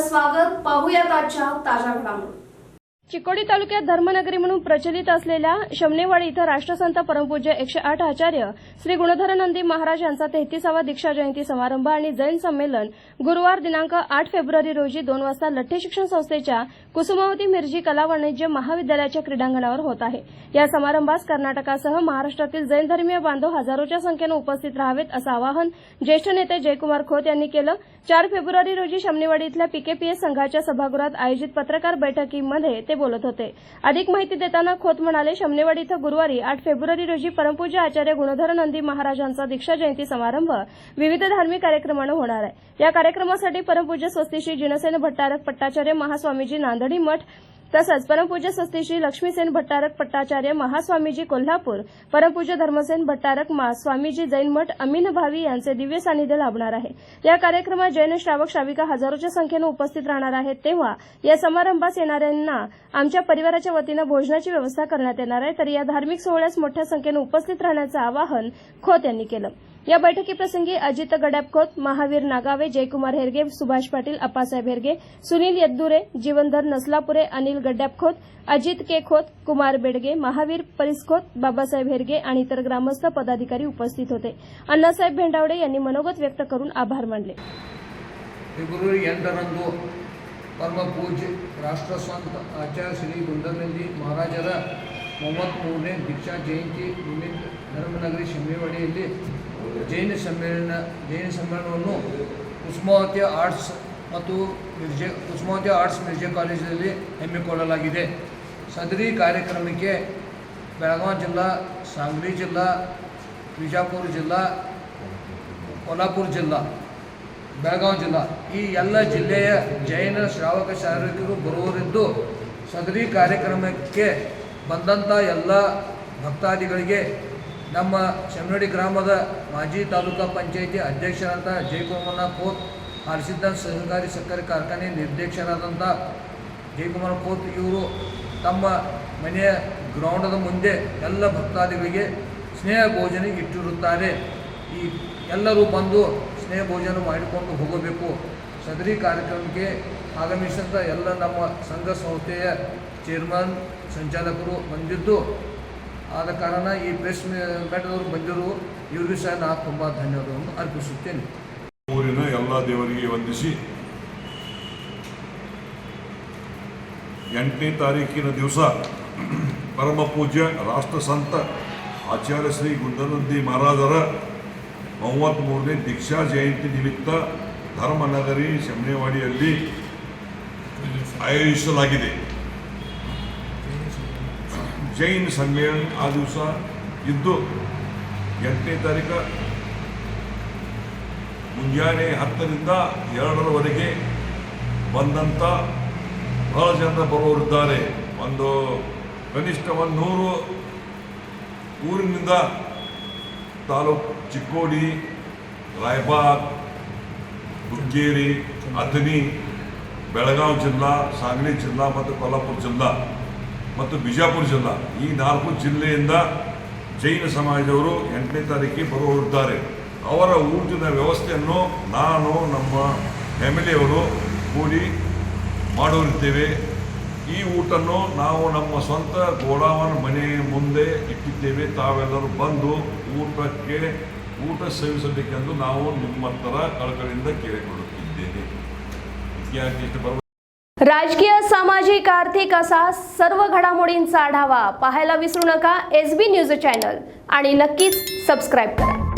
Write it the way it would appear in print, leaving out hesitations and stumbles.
आपलं स्वागत. पाहूयात आजच्या ताज्या घडामोडी. चिकोडी तालुक्यात धर्मनगरी म्हणून प्रचलित असलेल्या शमनेवाडी इथं राष्ट्रसंत परमपूज्य 108 आचार्य श्री गुणधर नंदी महाराज यांचा 33वा दीक्षा जयंती समारंभ आणि जैन संमेलन गुरुवार दिनांक 8 फेब्रुवारी रोजी 2 वाजता लठ्ठे शिक्षण संस्थेच्या कुसुमावती मिरजी कला वाणिज्य महाविद्यालयाच्या क्रीडांगणावर होत आहे. या समारंभास कर्नाटकासह महाराष्ट्रातील जैन धर्मीय बांधव हजारोच्या संख्येनं उपस्थित राहावेत असं आवाहन ज्येष्ठ नेते जयकुमार खोत यांनी केलं. 4 फेब्रुवारी रोजी शमनेवाडी इथल्या पीकेपीएस संघाच्या सभागृहात आयोजित पत्रकार बैठकीमध्ये ते बोलत होते. अधिक माहिती देताना खोत म्हणाले, शमनेवाडी इथं गुरुवारी 8 फेब्रुवारी रोजी परमपूज्य आचार्य गुणधर नंदी महाराजांचा दीक्षा जयंती समारंभ विविध धार्मिक कार्यक्रमानं होणार आहे. या कार्यक्रमासाठी परमपूज्य स्वस्ती श्री जिनसेन भट्टारक पट्टाचार्य महास्वामीजी नांदडी मठ तसंच परमपूज्य स्वस्ती श्री लक्ष्मीसेन भट्टारक पट्टाचार्य महास्वामीजी कोल्हापूर, परमपूज्य धर्मसेन भट्टारक स्वामीजी जैन मठ अमीन भावी यांचे दिव्य सानिध्य लाभणार आहे. या कार्यक्रमात जैन श्रावक श्राविका हजारोच्या संख्येनं उपस्थित राहणार आहेत. तेव्हा या समारंभास येणाऱ्यांना आमच्या परिवाराच्या वतीनं भोजनाची व्यवस्था करण्यात येणार आहे. तर या धार्मिक सोहळ्यास मोठ्या संख्येनं उपस्थित राहण्याचं आवाहन खोत यांनी केलं. या बैठकीप्रसंगी अजित गड्याप खोत, महावीर नागावे, जयकुमार हेरगे, सुभाष पाटील, अप्पासाहेब हेरगे, सुनील यद्दुरे, जीवनधर नसलापुरे, अनिल गड्याप खोत, अजित के खोत, कुमार बेडगे, महावीर परिसखोत, बाबासाहेब हेरगे आणि इतर ग्रामस्थ पदाधिकारी उपस्थित होते. अण्णासाहेब भेंडावडे यांनी मनोगत व्यक्त करून आभार मानले. फेब्रुवारी 8ರಂದು ಪರಮ ಪೂಜ್ಯ ರಾಷ್ಟ್ರಸಂತ ಆಚಾರ್ಯ ಶ್ರೀ ಗುಂಡನಂದಿ ಮಹಾರಾಜರ 33ನೇ ದೀಕ್ಷಾ ಜಯಂತಿ ನಿಮಿತ್ತ ಧರ್ಮನಗರಿ ಶಮನೇವಾಡಿಯಲ್ಲಿ ಜೈನ ಸಮ್ಮೇಳನವನ್ನು ಕುಸುಮಾವತಿ ಆರ್ಟ್ಸ್ ಮತ್ತು ಕುಸುಮಾವತಿ ಆರ್ಟ್ಸ್ ಮಿರ್ಜೆ ಕಾಲೇಜಿನಲ್ಲಿ ಹಮ್ಮಿಕೊಳ್ಳಲಾಗಿದೆ. ಸದರಿ ಕಾರ್ಯಕ್ರಮಕ್ಕೆ ಬೆಳಗಾವಿ ಜಿಲ್ಲಾ, सांगली ಜಿಲ್ಲಾ, ವಿಜಾಪುರ ಜಿಲ್ಲಾ, कोल्हापूर ಜಿಲ್ಲಾ, ಬೆಳಗಾವಿ ಜಿಲ್ಲಾ ಈ ಎಲ್ಲ ಜಿಲ್ಲೆಯ ಜೈನ ಶ್ರಾವಕ ಶ್ರಾವಿಕರು ಬರುವರಿದ್ದು ಸದರಿ ಕಾರ್ಯಕ್ರಮಕ್ಕೆ ಬಂದಂಥ ಎಲ್ಲ ಭಕ್ತಾದಿಗಳಿಗೆ ನಮ್ಮ ಶಮನೇವಾಡಿ ಗ್ರಾಮದ ಮಾಜಿ ತಾಲೂಕಾ ಪಂಚಾಯಿತಿ ಅಧ್ಯಕ್ಷರಾದ ಜಯಕುಮಾರ ಖೋತ್, ಹಾಲಸಿದ್ದ ಸಹಕಾರಿ ಸಕ್ಕರೆ ಕಾರ್ಖಾನೆ ನಿರ್ದೇಶಕರಾದಂಥ ಜಯಕುಮಾರ ಖೋತ್ ಇವರು ತಮ್ಮ ಮನೆಯ ಗ್ರೌಂಡದ ಮುಂದೆ ಎಲ್ಲ ಭಕ್ತಾದಿಗಳಿಗೆ ಸ್ನೇಹ ಭೋಜನ ಇಟ್ಟಿರುತ್ತಾರೆ. ಈ ಎಲ್ಲರೂ ಬಂದು ಸ್ನೇಹ ಭೋಜನ ಮಾಡಿಕೊಂಡು ಹೋಗಬೇಕು. ಸದರಿ ಕಾರ್ಯಕ್ರಮಕ್ಕೆ ಆಗಮಿಸಿದಂಥ ಎಲ್ಲ ನಮ್ಮ ಸಂಘ ಸಂಸ್ಥೆಯ ಚೇರ್ಮನ್ ಸಂಚಾಲಕರು ಬಂದಿದ್ದು ಆದ ಕಾರಣ ಈ ಪ್ರೆಸ್ ಮೀಟದವರು ಬಂದಿರು ಇವರಿಗೂ ಸಹ ನಾನು ತುಂಬ ಧನ್ಯವಾದವನ್ನು ಅರ್ಪಿಸುತ್ತೇನೆ. ಊರಿನ ಎಲ್ಲ ದೇವರಿಗೆ ವಂದಿಸಿ 8ನೇ ತಾರೀಕಿನ ದಿವಸ ಪರಮ ಪೂಜ್ಯ ರಾಷ್ಟ್ರಸಂತ ಆಚಾರ್ಯ ಶ್ರೀ ಗುಂಡನಂದಿ ಮಹಾರಾಜರ 33ನೇ ದೀಕ್ಷಾ ಜಯಂತಿ ನಿಮಿತ್ತ ಧರ್ಮನಗರಿ ಶಮನೇವಾಡಿಯಲ್ಲಿ ಆಯೋಜಿಸಲಾಗಿದೆ. ಜೈನ್ ಸಮ್ಮೇಳನ ಆ ದಿವಸ ಇದ್ದು 8ನೇ ತಾರೀಕು ಮುಂಜಾನೆ 10ರಿಂದ 2ರವರೆಗೆ ಬಂದಂಥ ಬಹಳ ಜನ ಬರೋರಿದ್ದಾರೆ. ಕನಿಷ್ಠ 100 ಊರಿನಿಂದ ತಾಲೂಕು ಚಿಕ್ಕೋಡಿ, ರಾಯಬಾಗ್, ಹುಕ್ಕೇರಿ, ಅಥಣಿ, ಬೆಳಗಾವಿ ಜಿಲ್ಲಾ, सांगली ಜಿಲ್ಲಾ ಮತ್ತು ಕೊಲ್ಹಾಪುರ ಜಿಲ್ಲಾ ಮತ್ತು ಬಿಜಾಪುರ ಜಿಲ್ಲಾ ಈ 4 ಜಿಲ್ಲೆಯಿಂದ ಜೈನ ಸಮಾಜದವರು 8ನೇ ತಾರೀಕಿಗೆ ಬರುವವರಿದ್ದಾರೆ. ಅವರ ಊಟದ ವ್ಯವಸ್ಥೆಯನ್ನು ನಾನು ನಮ್ಮ ಫ್ಯಾಮಿಲಿಯವರು ಕೂಡಿ ಮಾಡೋರಿದ್ದೇವೆ. ಈ ಊಟನ್ನು ನಾವು ನಮ್ಮ ಸ್ವಂತ ಗೋಡಾವನ ಮನೆ ಮುಂದೆ ಇಟ್ಟಿದ್ದೇವೆ. ತಾವೆಲ್ಲರೂ ಬಂದು ಊಟ ಸೇವಿಸಬೇಕೆಂದು ನಾವು ನಿಮ್ಮ ಹತ್ರ ಕಳಕಳಿಯಿಂದ ಕೇಳಿಕೊಳ್ಳುತ್ತಿದ್ದೇನೆ. राजकीय, सामाजिक, आर्थिक असा सर्व घडामोडींचा आढावा पाहायला विसरू नका SB न्यूज चॅनल आणि नक्कीच सबस्क्राईब करा.